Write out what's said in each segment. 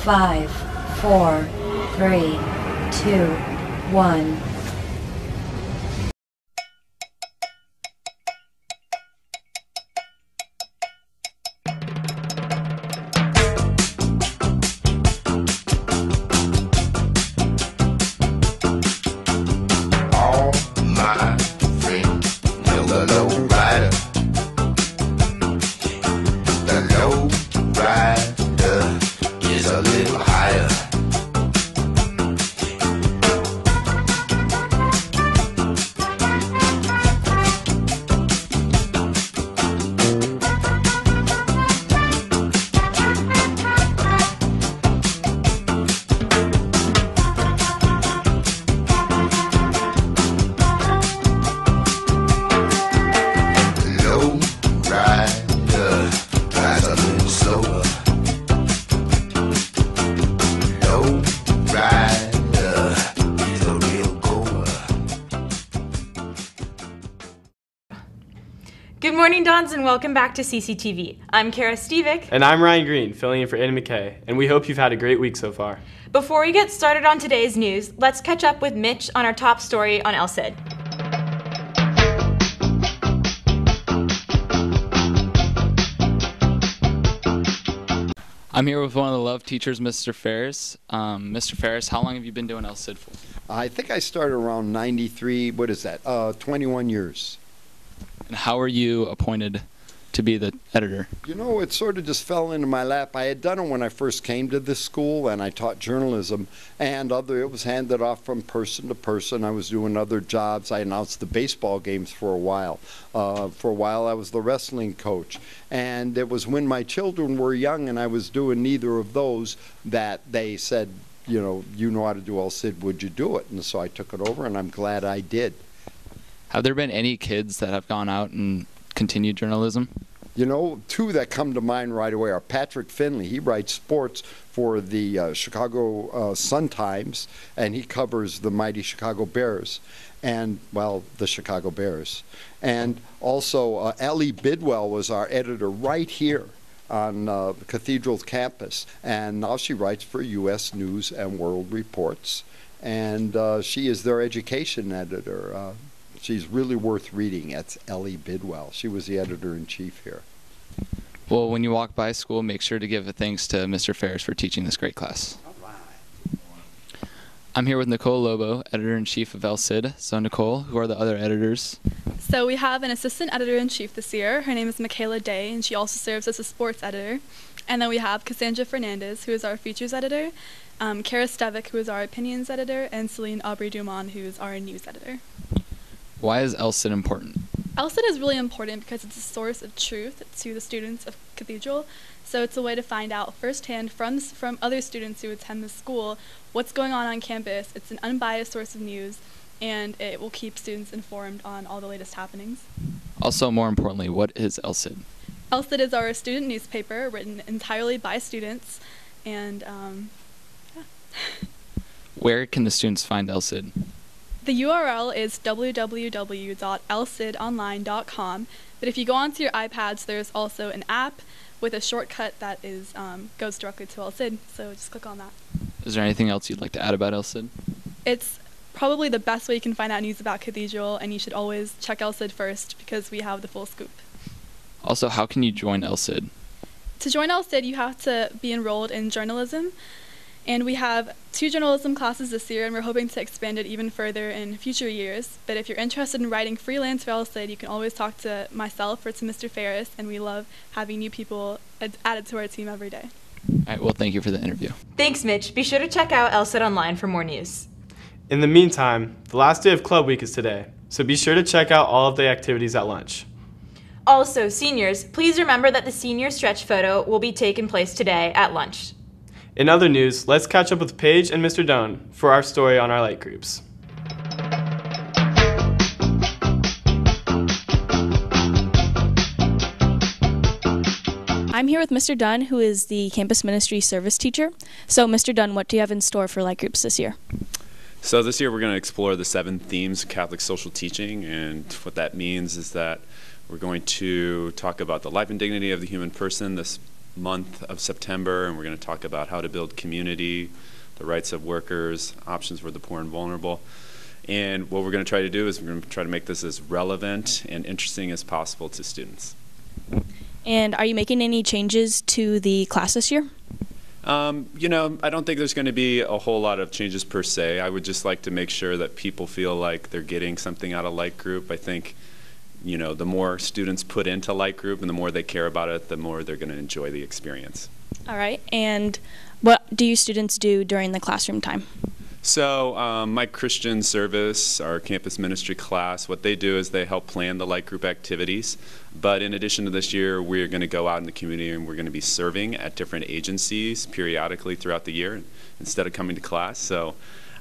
5, 4, 3, 2, 1. Good morning, Dons, and welcome back to CCTV. I'm Kara Stevick. And I'm Ryan Green, filling in for Anna McKay, and we hope you've had a great week so far. Before we get started on today's news, let's catch up with Mitch on our top story on LCID. I'm here with one of the love teachers, Mr. Ferris. Mr. Ferris, how long have you been doing LCID for? I think I started around 93, 21 years. And how were you appointed to be the editor? You know, it sort of just fell into my lap. I had done it when I first came to this school, and I taught journalism, and it was handed off from person to person. I was doing other jobs. I announced the baseball games for a while. For a while, I was the wrestling coach. And it was when my children were young and I was doing neither of those that they said, you know how to do LCID, would you do it? And so I took it over, and I'm glad I did. Have there been any kids that have gone out and continued journalism? You know, two that come to mind right away are Patrick Finley. He writes sports for the Chicago Sun-Times, and he covers the mighty Chicago Bears, and, well, the Chicago Bears. And also, Ellie Bidwell was our editor right here on the Cathedral campus, and now she writes for U.S. News and World Reports, and she is their education editor. She's really worth reading. That's Ellie Bidwell. She was the editor-in-chief here. Well, when you walk by school, make sure to give a thanks to Mr. Ferris for teaching this great class. All right. I'm here with Nicole Lobo, editor-in-chief of LCID. So, Nicole, who are the other editors? So we have an assistant editor-in-chief this year. Her name is Michaela Day, and she also serves as a sports editor. And then we have Cassandra Fernandez, who is our features editor, Kara Stevick, who is our opinions editor, and Celine Aubry-Dumont, who is our news editor. Why is LCID important? LCID is really important because it's a source of truth to the students of Cathedral. So it's a way to find out firsthand from other students who attend the school what's going on campus. It's an unbiased source of news, and it will keep students informed on all the latest happenings. Also, more importantly, what is LCID? LCID is our student newspaper written entirely by students, and yeah. Where can the students find LCID? The URL is www.lcidonline.com, but if you go onto your iPads, there's also an app with a shortcut that goes directly to LCID, so just click on that. Is there anything else you'd like to add about LCID? It's probably the best way you can find out news about Cathedral, and you should always check LCID first because we have the full scoop. Also, how can you join LCID? To join LCID, you have to be enrolled in journalism. And we have 2 journalism classes this year, and we're hoping to expand it even further in future years. But if you're interested in writing freelance for LCID, you can always talk to myself or to Mr. Ferris, and we love having new people added to our team every day. All right, well, thank you for the interview. Thanks, Mitch. Be sure to check out LCID online for more news. In the meantime, the last day of Club Week is today, so be sure to check out all of the activities at lunch. Also, seniors, please remember that the senior stretch photo will be taking place today at lunch. In other news, let's catch up with Paige and Mr. Doan for our story on our light groups. I'm here with Mr. Dunn, who is the campus ministry service teacher. So, Mr. Dunn, what do you have in store for light groups this year? So this year we're going to explore the 7 themes of Catholic social teaching, and what that means is that we're going to talk about the life and dignity of the human person, the month of September, and we're going to talk about how to build community, the rights of workers, options for the poor and vulnerable. And what we're going to try to do is we're going to try to make this as relevant and interesting as possible to students. And are you making any changes to the class this year? You know, I don't think there's going to be a whole lot of changes per se. I would just like to make sure that people feel like they're getting something out of Light Group. I think, you know, the more students put into Light Group and the more they care about it, the more they're going to enjoy the experience. All right. And what do you students do during the classroom time? So my Christian service, our campus ministry class, what they do is they help plan the Light Group activities. But in addition to this year, we're going to go out in the community and we're going to be serving at different agencies periodically throughout the year instead of coming to class. So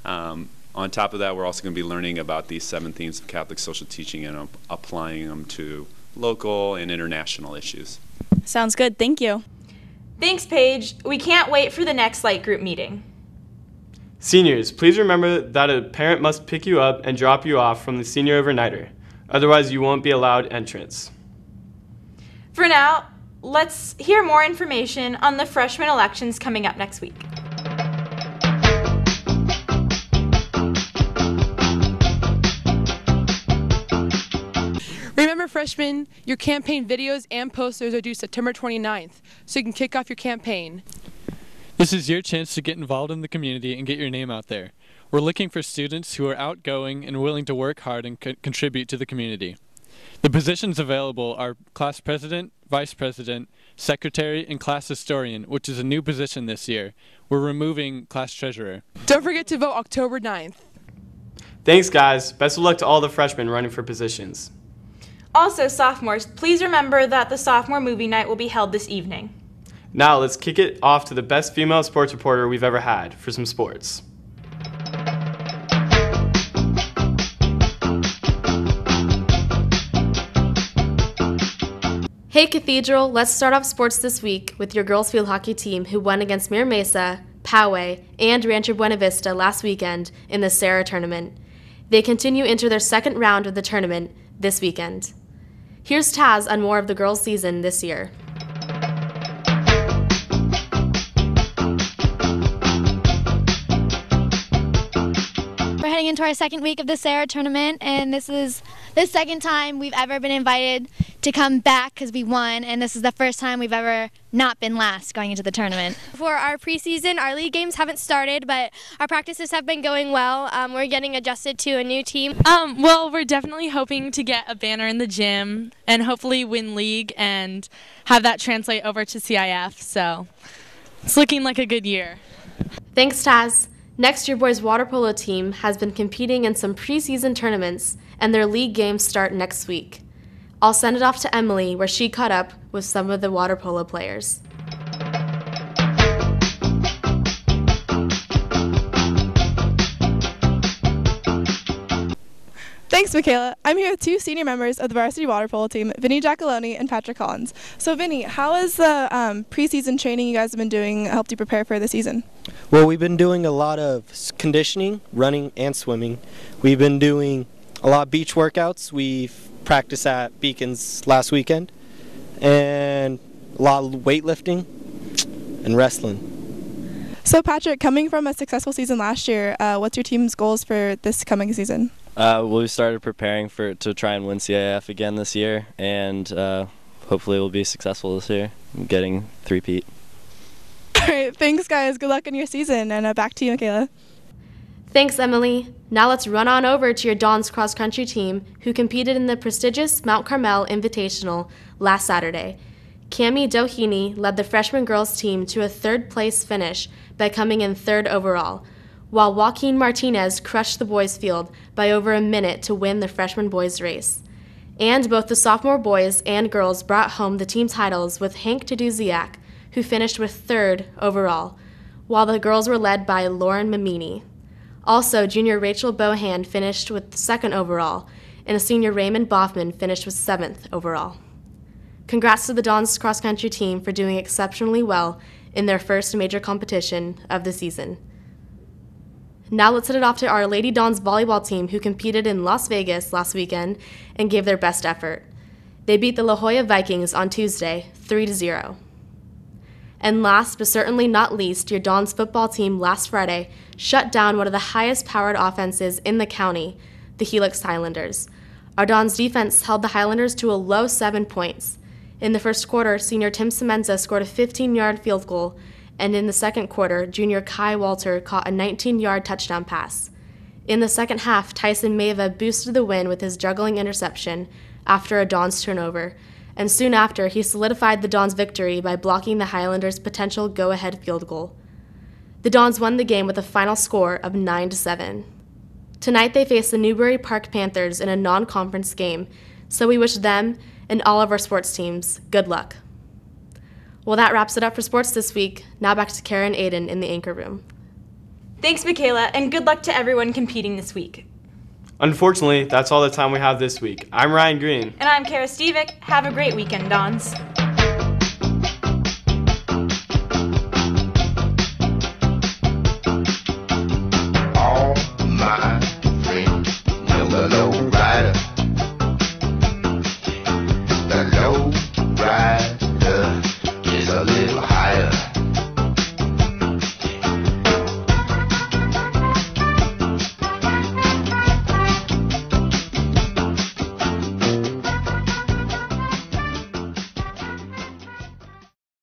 on top of that, we're also going to be learning about these 7 themes of Catholic social teaching and applying them to local and international issues. Sounds good. Thank you. Thanks, Paige. We can't wait for the next Light Group meeting. Seniors, please remember that a parent must pick you up and drop you off from the senior overnighter. Otherwise, you won't be allowed entrance. For now, let's hear more information on the freshman elections coming up next week. Remember, freshmen, your campaign videos and posters are due September 29th, so you can kick off your campaign. This is your chance to get involved in the community and get your name out there. We're looking for students who are outgoing and willing to work hard and contribute to the community. The positions available are class president, vice president, secretary, and class historian, which is a new position this year. We're removing class treasurer. Don't forget to vote October 9th. Thanks, guys. Best of luck to all the freshmen running for positions. Also, sophomores, please remember that the sophomore movie night will be held this evening. Now let's kick it off to the best female sports reporter we've ever had for some sports. Hey Cathedral, let's start off sports this week with your girls field hockey team who won against Mira Mesa, Poway, and Rancho Buena Vista last weekend in the Sarah tournament. They continue into their second round of the tournament this weekend. Here's Taz on more of the girls' season this year. We're heading into our second week of the Sarah tournament, and this is the second time we've ever been invited to come back because we won, and this is the first time we've ever not been last going into the tournament. For our preseason, our league games haven't started, but our practices have been going well. We're getting adjusted to a new team. Well, we're definitely hoping to get a banner in the gym and hopefully win league and have that translate over to CIF, so it's looking like a good year. Thanks, Taz. Next, your boys' water polo team has been competing in some preseason tournaments, and their league games start next week. I'll send it off to Emily, where she caught up with some of the water polo players. Thanks, Michaela. I'm here with 2 senior members of the varsity water polo team, Vinny Giacalone and Patrick Collins. So, Vinny, how has the preseason training you guys have been doing helped you prepare for the season? Well, we've been doing a lot of conditioning, running, and swimming. We've been doing a lot of beach workouts. We've practiced at Beacons last weekend, and a lot of weightlifting and wrestling. So, Patrick, coming from a successful season last year, what's your team's goals for this coming season? We started preparing to try and win CIF again this year, and hopefully we'll be successful this year, getting 3-peat. All right, thanks, guys. Good luck in your season, and back to you, Michaela. Thanks, Emily. Now let's run on over to your Dawn's cross-country team, who competed in the prestigious Mount Carmel Invitational last Saturday. Cami Doheny led the freshman girls team to a third-place finish by coming in 3rd overall, while Joaquin Martinez crushed the boys' field by over a minute to win the freshman boys' race. And both the sophomore boys and girls brought home the team titles with Hank Taduziak, who finished with 3rd overall, while the girls were led by Lauren Mamini. Also, junior Rachel Bohan finished with 2nd overall, and senior Raymond Boffman finished with 7th overall. Congrats to the Dons cross-country team for doing exceptionally well in their first major competition of the season. Now let's head it off to our Lady Dons volleyball team, who competed in Las Vegas last weekend and gave their best effort. They beat the La Jolla Vikings on Tuesday, 3-0. And last but certainly not least, your Dons football team last Friday shut down one of the highest powered offenses in the county, the Helix Highlanders. Our Dons defense held the Highlanders to a low 7 points. In the first quarter, senior Tim Semenza scored a 15-yard field goal, and in the second quarter, junior Kai Walter caught a 19-yard touchdown pass. In the second half, Tyson Mava boosted the win with his juggling interception after a Dons turnover, and soon after, he solidified the Dons' victory by blocking the Highlanders' potential go-ahead field goal. The Dons won the game with a final score of 9-7. Tonight, they face the Newbury Park Panthers in a non-conference game, so we wish them and all of our sports teams good luck. Well, that wraps it up for sports this week. Now back to Kara and Aiden in the anchor room. Thanks, Michaela, and good luck to everyone competing this week. Unfortunately, that's all the time we have this week. I'm Ryan Green. And I'm Kara Stevick. Have a great weekend, Dons.